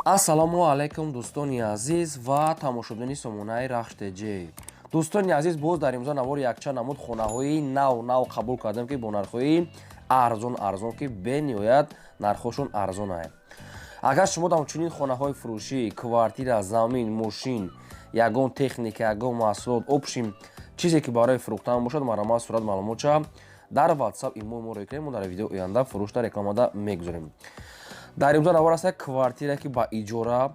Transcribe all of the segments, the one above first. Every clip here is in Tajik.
ассалому алайкум дӯстони азиз ва тамошобини сомонаи рахштеҷӣ. дӯстони азиз, боз дар имрӯза навори якчанд намуд хонаҳои нав қабул кардем ки бо нархҳои арзон ки бениҳоят нархҳошон арзон аст. агар шумо дар чунин хонаҳои фурӯшӣ, квартира, замин, мошин, ягон техника, ягон маҳсулот, обшим чизе ки барои фурӯхтан бошад, маромад сурат маълумотша дар WhatsApp имо моро кунед, мо дар видео оянда фурӯшда рекламада мегузорем. дар имрӯза навор аст квартира ки ба иҷора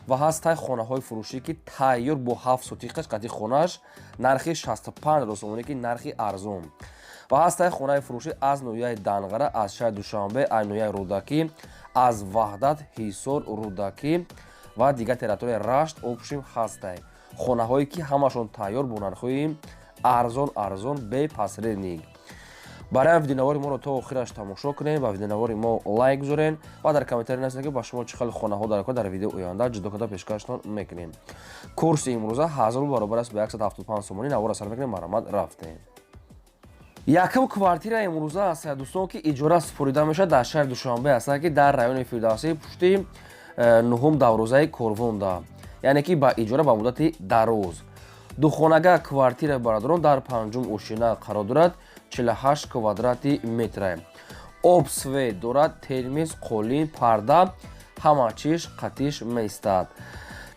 ва ҳастай хонаҳои фурӯшӣ ки тайёр бо 7 сотиқаш қадди хонааш нархи 65 сомонӣ ки нархи арзон ва ҳастай хонаи фурӯшӣ аз ноҳияи Данғара, аз шаҳри Душанбе, аз ноҳияи Рӯдакӣ, аз Ваҳдат, Ҳисор, Рӯдакӣ ва дигар территорияи Рашт обшим ҳастай хонаҳое ки ҳамашон тайёр бо нархҳои арзон бе пасрениг. барои видеонавори моро то охираш тамошо кунед, ба видеонавори мо лайк гузорен ва дар комментария нависед ки ба шумо чӣ хел хонаҳо дар видео оянда ҷудо карда пешкаштон мекунем. курси имрӯза 1000 баробар аст ба 175 сомонӣ. навора сар мекунем, маромад рафтем. якум квартира имрӯза аст дӯстон ки иҷора супорида мешавад дар шаҳри Душанбе аст ки дар райони Фирдавсӣ пушти 9 даврӯзаи Корвонда, яъне ки ба иҷора ба муддати дароз. духонага квартира бародарон дар 5 ошина қарор дорад, 48 квадрати метр. об свет дорад, термис, қолин, парда, ҳама чиз қатиш меистад.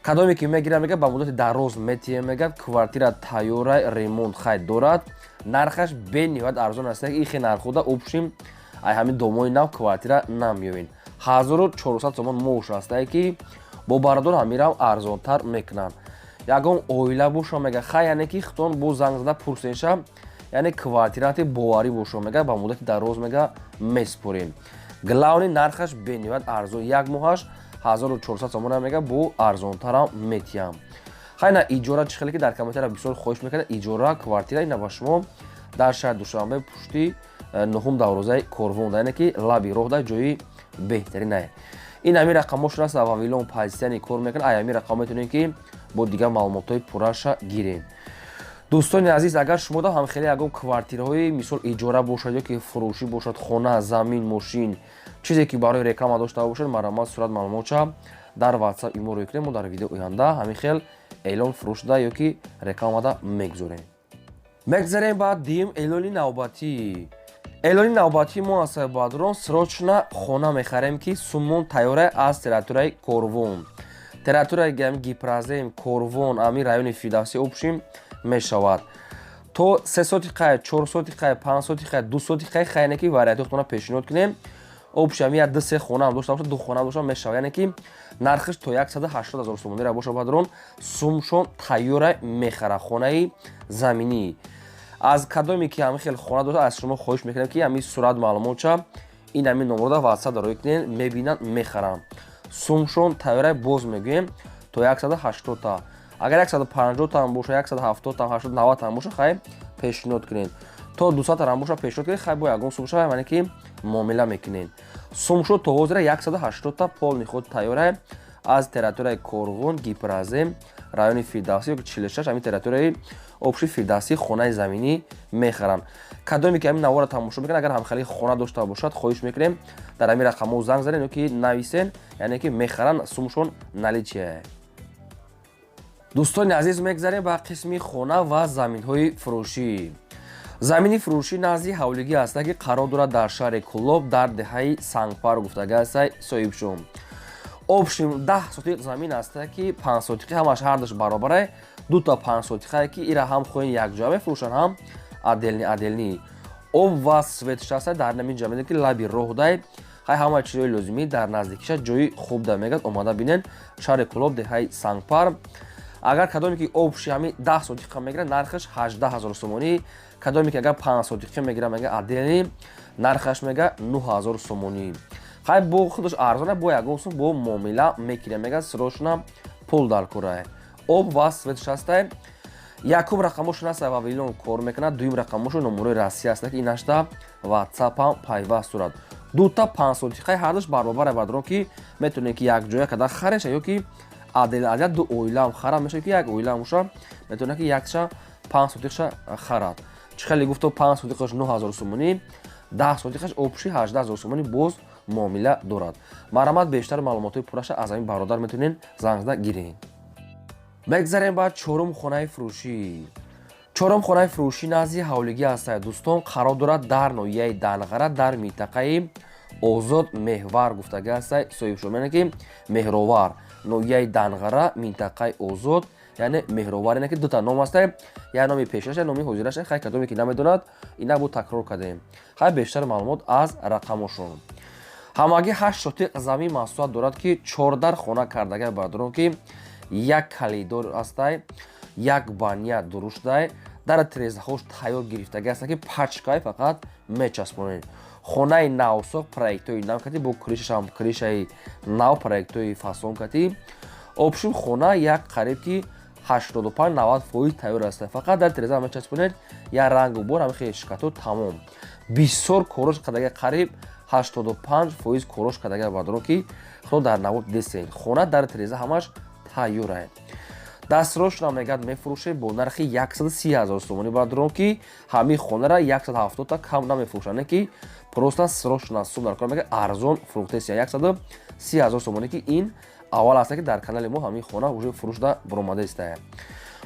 кадоме ки мегирад мегӯяд ба муддати дароз метиҳем мегӯяд квартира тайёра ремонт хайд дорад. нархаш бениҳоят арзон аст. ин хел нархода обшим ай ҳамин домои нав квартира намеёвен. 1400 сомон мош аст ки бо бародарон ҳамирам арзонтар мекунанд. ягон оила боша мега хай, яъне ки хитон бо занг зада пурсенша, яъне квартирати боварӣ боша мега ба муддати дароз мега месупорем. главни нархаш бениҳоят арзон, як моҳаш 1400 сомона мега бо арзонтарам метиҳам. хай на иҷора чӣ хеле ки дар комментария бисёр хоҳиш мекунед иҷора квартира ина ба шумо дар шаҳри Душанбе пушти 9 даврӯзаи Корвонда, яъне ки лаби роҳ да ҷои беҳтарин аст. ин ҳамин рақамошон аст вавилон позитсияни кор мекунад. ай ҳамин рақам метавонем ки бо дигар маълумотҳои пурраша гирем. дӯстони азиз, агар шумо да ҳамхеле ягон квартираҳои мисол иҷора бошад ё ки фурӯшӣ бошад, хона, замин, мошин, чизе ки барои реклама дошта бошад, маромад сурат маълумотша дар WhatsApp имо рӯй кунед, мо дар видео оянда ҳамин хел эълон фурӯшда ё ки рекламада мегузорем. мегзарем ба дим эълони навбатӣ. эълони навбатии мо аст баъдурон срочно хона мехарем ки сумон тайёра аз территорияи Корвон. территорияи Гипразем, Корвон, ами райони Фирдавсӣ обшим мешавад. то 3 сотиқа, 4 сотиқа, 5 сотиқа, 2 сотиқа хайне ки варианти хона пешниҳод кунем. обшим як 2-3 хона ҳам дошта бошад, 2 хона ҳам дошта мешавад, яъне ки нархиш то 180 000 сомонира боша баъдурон сумшон тайёра мехара хонаи заминӣ. аз кадоме ки ҳамин хел хона дошта аз шумо хоҳиш мекунем ки ҳамин сурат маълумотша ин ҳамин номрода WhatsApp дарои кунед, мебинанд, мехаранд. сумшон тайёра боз мегӯем то 180 та. агар 150 та ҳам боша, 170 та, 80, 90 та ҳам боша, хай пешниҳод кунед. то 200 та ҳам боша пешниҳод кунед, хай бо ягон сум шава, яъне ки муомила мекунед. сумшон то ҳозира 180 та полни худ тайёра аз территорияи Корвон, Гипразем, райони Фирдавсӣ ё ки 46 ҳамин территорияи обши Фирдавсӣ хонаи заминӣ мехаранд. кадоме ки ҳамин навора тамошо мекунед, агар ҳамхеле хона дошта бошад, хоҳиш мекунем дар ҳамин рақамҳо занг занед ё ки нависен, яъне ки мехаранд, сумшон наличие. дӯстони азиз, мегзарем ба қисми хона ва заминҳои фурӯшӣ. замини фурӯшӣ назди ҳавлигӣ аст ки қарор дорад дар шаҳри Кӯлоб дар деҳаи Сангпар гуфтага аст соҳибшум. обшим 10 сотиқ замин аст ки 5 сотиқи ҳамаш ҳардаш баробар аст. 2 та 5 сотиқа ки ира ҳам хоҳен якҷоя мефурӯшанд, ҳам аделни. об ва светш аст дар намин ҷо медем ки лаби роҳ дай. хай ҳама чизои лозимӣ дар наздикиша ҷои хуб да мегӯяд, омада бинен шаҳри Кӯлоб деҳаи Сангпар. агар кадоме ки обши ҳамин 10 сотиқа мегирад, нархаш 18 000 сомонӣ. кадоме ки агар 5 сотиқи мегирад, мега аделни, нархаш мега 9 000 сомонӣ. хай бо худаш арзона, бо ягон сум бо муомила мекунем, мега срочно пул дар кора. об ва светш аст. якум рақамошон аст вавилон кор мекунад, дуюм рақамошон номерои расия аст ки инашта WhatsApp-ам пайваст дорад. 2 та 5 сотиқаи ҳардаш баробар баъдурон ки метавонем ки якҷоя када хареш ё ки адел ду оилаам харам мешавад ки як оила моша метавонад ки якша 5 сотиқша харад. чӣ хеле гуфто 5 сотиқаш 9 000 сомонӣ, 10 сотиқаш обши 18 000 сомонӣ боз муомила дорад. Марамат бештар маълумотои пурраша аз ҳамин бародар метавонед занг гиред. мегзарем ба чорум хонаи фурӯшӣ. чорум хонаи фурӯшӣ назди ҳавлигӣ ҳастад. дӯстон қарор дорад дар ноҳияи Данғара дар минтақаи озод меҳвар гуфтага ҳастад. соҳибшумена ки меҳровар ноҳияи Данғара минтақаи озод яъне меҳровар яъне ки дута ном ҳастад. як номи пешаша номи ҳозираша хай кадоме ки намедонад ина бо такрор кардем. хай бештар маълумот аз рақамошон. ҳамагӣ 8 шотиқ замин маҳсулот дорад ки 14 хона кардага бардорон ки як калидор ҳастад, як баня дуруштай дар трезаҳош тайёр гирифтага ҳастад ки пачкай фақат мечаспонед. хонаи навсох проектои нав кардӣ бо кришашам кришаи нав проектои фасон кардӣ. обшум хона як қариб ки 85-90% тайёр ҳастад. фақат дар треза мечаспонед як рангу бор ҳамин хеле шикато тамом. бисёр корош кардага қариб 85% корош кардага бардорон ки худо дар навод десен. хона дар треза ҳамаш тайёр аст. дастрош намегад мефурӯшед бо нархи 130 000 сомонӣ бардорон ки ҳамин хонара 170 та кам намефурӯшанд ки просто срочно сум дар кор мегад арзон фурӯхтеси 130 000 сомонӣ ки ин аввал аст ки дар канали мо ҳамин хона уже фурӯшда буромада истад.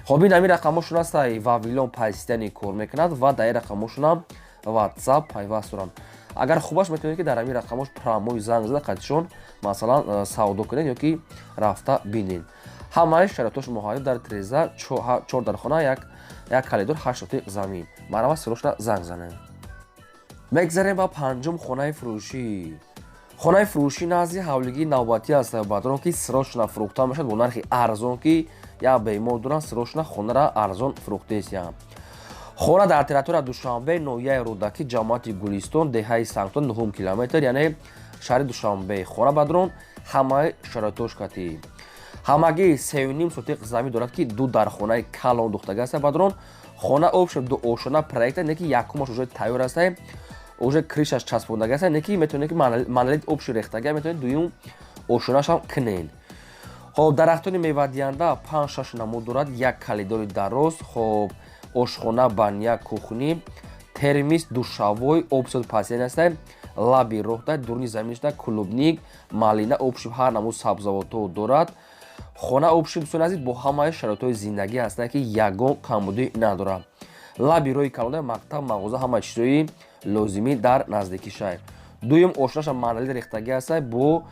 хоб ин ҳамин рақамошон аст вавилон пайсистани кор мекунад ва дар ин рақамошонам WhatsApp пайваст доранд. агар хубаш метавонед ки дар ҳамин рақамош промои занг зада қатишон масалан савдо кунед ёки рафта бинед. ҳамаи шароитош муҳайё дар треза 4 дар хона як калидор 8 шотиқ замин. марава срочно занг занед. мегзарем ба панҷум хонаи фурӯшӣ. хонаи фурӯшӣ назди ҳавлигии навбатӣ аст. бадорон ки срочно фурӯхта мешавад бо нархи арзон ки як бемор доранд срочно хонара арзон фурӯхтесиям. хона дар территорияи Душанбе ноҳияи Рӯдакӣ ҷамоати Гулистон деҳаи Сангтон 9 километр яъне шаҳри Душанбе. хона бадорон ҳамаи шароитош катӣ. ҳамагӣ 3.5 сотиқ замин дорад ки ду дар хонаи калон духтага аст. бадорон хона обшо ду ошона проекта не ки якумаш уже тайёр аст уже кришаш часпондага аст не ки метавонед ки манолит обши рехтага метавонед дуюм ошонашам кунед. хоб дарахтони мевадиҳанда 5-6 намуд дорад. як калидори дароз, хоб ошхона, баня, кухни, термис, душавой, обсод пасиен аст. лаби роҳда, дурни заминишда, клубник, малина, обшиб ҳар намуд сабзавотҳо дорад. хона обшиб соназид бо ҳамаи шароитҳои зиндагӣ аст ки ягон камбудӣ надорад. лаби роҳи калонда мактаб, мағоза ҳамаи чизҳои лозимӣ дар наздикии шаҳр. дуюм ошонаша манолит рехтагӣ аст бо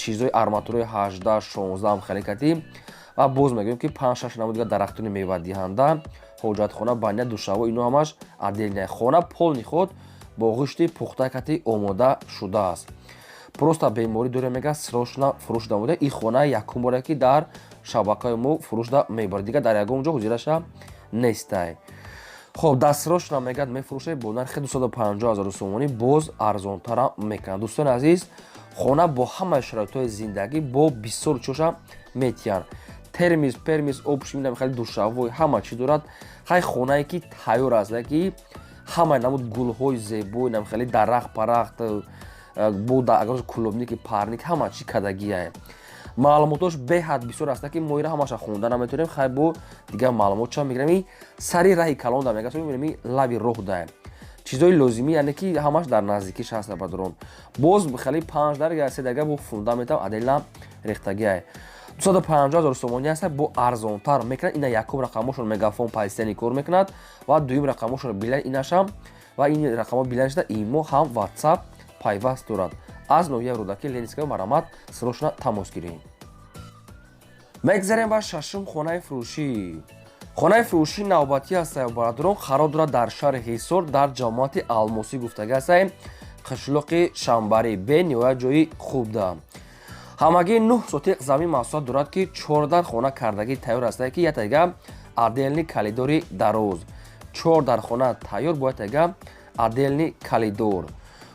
чизҳои арматураи 18-16 амхаликатӣ ва боз мегӯем ки 5-6 намуд дигар дарахтони мевадиҳанда, ҳоҷатхона, баня, душаво ино ҳамаш отдельная. хона полни худ бо ғишти пухтакати омода шудааст. просто беморӣ дорем мега срочно фурӯш намуда. ин хона якум бора ки дар шабакаи мо фурӯшда мебарад. дигар дар ягон ҷо ҳозираша нестай. хоб дастсрочно мегад мефурӯшед бо нархи 250 000 сомонӣ боз арзонтара мекунад. дӯстони азиз, хона бо ҳамаи шароитҳои зиндагӣ бо бисёр чоша метиҳанд. термис, пермис, обши хеле душавой ҳама чӣ дорад. хай хонае ки тайёр аст ки ҳамаи намуд гулҳои зебои хеле дарахт парахт бо агар клубники парник ҳама чӣ кадагия. маълумотош беҳад бисёр аст ки мо ира ҳамаша хонда наметавонем. хай бо дигар маълумотша мегирем. сари раҳи калонда мегасои лави роҳда чизҳои лозимӣ яъне ки ҳамаш дар наздикиш ҳаст. бадорон боз хеле 5 дарга 3 дарга бо фундаментам отдельно рехтагия 250 000 сомонӣ аст. бо арзонтар мекунад. ина якум рақамошон мегафон пайстани кор мекунад ва дуюм рақамошон билайн инашам ва ин рақамо билайншда имо ҳам WhatsApp пайваст дорад. аз ноҳияи Рӯдакӣ Ленинская марамат срочно тамос гиред. мегзарем ба шашум хонаи фурӯшӣ. хонаи фурӯшӣ навбатӣ аст. барадорон қарор дорад дар шаҳри Ҳисор дар ҷамоати Алмосӣ гуфтага аст қишлоқи Шамбарӣ бе ниҳоят ҷои хуб да. ҳамагӣ 9 сотиқ замин маҳсулот дорад ки 14 хона кардагӣ тайёр аст ки ятага отдельни калидори дароз 4 дар хона тайёр бо ятага отдельни калидор.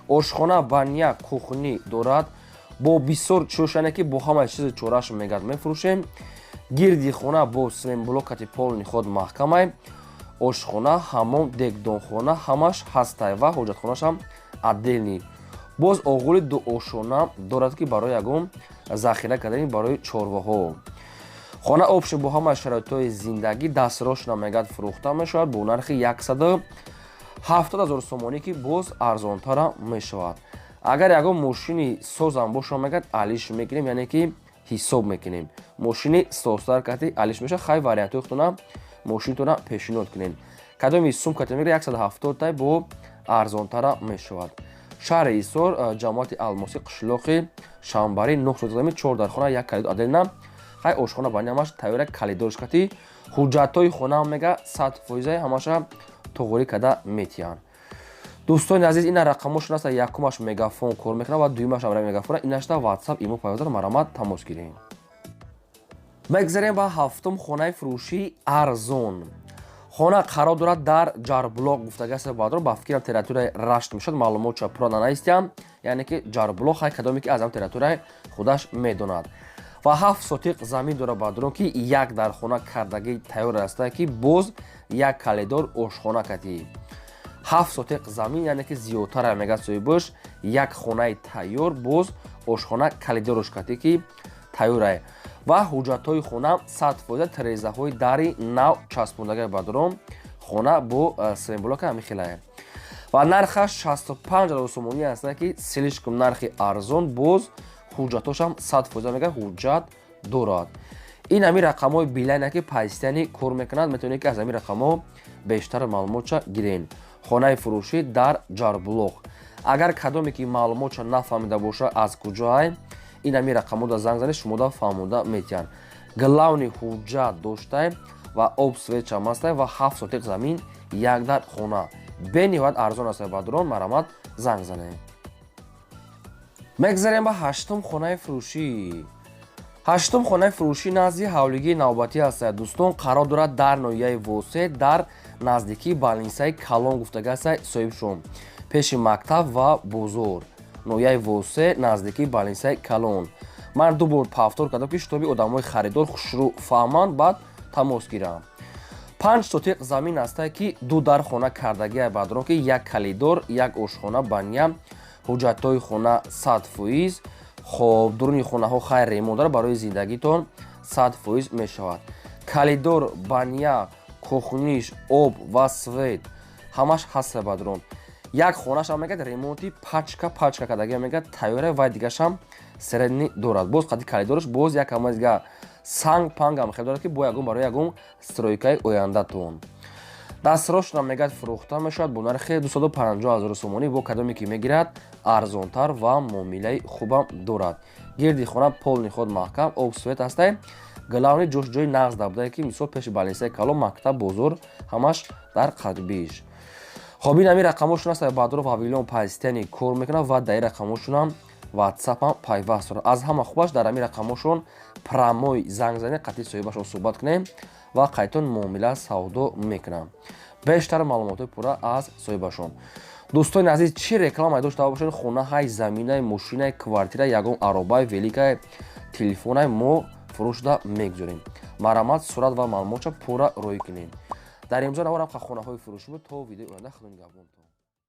ошхона, баня, кухни дорад бо бисёр чӯшане ки бо ҳамаи чизи чораш мегад мефурӯшем. гирди хона бо семблокати полни худ маҳкамай. ошхона, ҳамом, дегдонхона ҳамаш ҳастай ва ҳоҷатхонашам отдельни. боз оғули ду ошона дорад ки барои ягон захира кардани барои чорваҳо. хона обши бо ҳамаи шароитҳои зиндагӣ дастрошна мегад фурӯхта мешавад бо нархи 170 000 сомонӣ ки боз арзонтара мешавад. агар ягон мошини созам бошад мегӯяд алиш мекунем, яъне ки ҳисоб мекунем. Мошини созтар карди алиш мешавад. хай вариантҳои худтона мошинтона пешниҳод кунед. кадоми сумката мегӯяд 170 тай бо арзонтара мешавад. шаҳри Ҳисор, ҷамоати Алмосӣ, қишлоқи Шамбарӣ, 9 зами, 4 дар хона, 1 калид аделна. хай ошхона бани ҳамаш тайёра калидорш кати. ҳуҷҷатҳои хона мега 100% ҳамаша тоғурӣ када метиҳанд. дӯстони азиз, ина рақамошон аста. якумаш мегафон кор мекунад ва дуюмаш мегафон инашта WhatsApp имо пайваздар марамат тамос гирем. мегзарем ба ҳафтум хонаи фурӯшии арзон. хона қарор дорад дар ҷарблоқ гуфтагааст баъдро ба фикрам территорияи Рашт мешавад. маълумотша пура наистиам, яъне ки ҷарблоқ хай кадоме ки аз ам территорияи худаш медонад. ва 7 сотиқ замин дора баъдро ки як дар хона кардагии тайёр аста ки боз як калидор ошхона кати. 7 сотиқ замин, яъне ки зиёдтар мегӯяд соҳибаш як хонаи тайёр боз ошхона калидорош кати ки тайёрае. ва ҳуҷҷатҳои хона 100% тирезаҳои дари нав часпондагии баъдро хона бо семблока ҳамихелае. ва нархаш 65,000 сомонӣ аст ки слишком нархи арзон, боз ҳуҷҷатҳошам 100% мегӯяд ҳуҷҷат дорад. ин ҳамин рақамҳои билайна ки пайстияни кор мекунад. метавонед ки аз ҳамин рақамҳо бештар маълумотша гирен. хонаи фурӯшӣ дар ҷарблоқ. агар кадоме ки маълумотша нафаҳмида боша аз куҷоае, ин ҳамин рақамҳода занг занед, шумода фаҳмода метиҳанд. главни ҳуҷҷат доштае ва обсветчам астае ва 7 сотиқ замин, як дар хона. бениҳоят арзон астае баъдурон марамат занг занед. мегзарем ба ҳаштум хонаи фурӯшӣ. ҳаштум хонаи фурӯшӣ назди ҳавлигии навбатӣ астае. дӯстон, қарор дорад дар ноҳияи Восе, дар наздикии балнисаи Калон гуфтагааст соҳибшум, пеши мактаб ва бозор. ноҳияи Восе, наздикии балнисаи Калон. ман ду бор павтор кардам ки шитоби одамои харидор хушрӯ фаҳманд, баъд тамос гирам. 5 сотиқ замин астае ки ду дар хона кардагия баъдро ки як калидор, як ошхона бания, ҳуҷҷатҳои хона 100%. хоб дуруни хонаҳо хай ремонт дорад, барои зиндагитон 100% мешавад. калидор, бания, кухниш, об ва свет ҳамаш ҳаста баъдрон. як хонашам мегӯяд ремонти пачка кардагия мегӯяд тайёра ва дигашам середни дорад. боз қади калидорш боз як ҳамазга санг пангам хел дорад ки бо ягон барои ягон стройкаи ояндатон. дастрошонам мегӯяд фурӯхта мешавад бо нархи 250,000 сомонӣ. бо кадоме ки мегирад арзонтар ва муомилаи хубам дорад. гирди хона полни худ маҳкам, об свет астае. главни ҷош ҷои нағз дабдае ки мисол пеши балнисаи Калон, мактаб, бозор ҳамаш дар қадбиш. хоб ин ҳамин рақамошон астае баъдро павилион пайстияни кор мекунад ва дар ин рақамошонам WhatsApp-ам пайваст дорад. аз ҳама хубаш дар ҳамин рақамошон прамой занг занед, қатъи соҳибашон суҳбат кунем ва қайтон муомила савдо мекунам. бештар маълумоти пурра аз соҳибашон. дӯстони азиз, чӣ рекламае дошта бошед, хонаҳай, заминаи, мошинаи, квартира, ягон аробаи, великаи, телефонаи мо фурӯшда мегузорем. марамат, сурат ва маълумотша пурра роӣ кунем. дар имзо наворам хонаҳои фурӯшӣ буд. то видеои оянда худо нигаҳбонтон.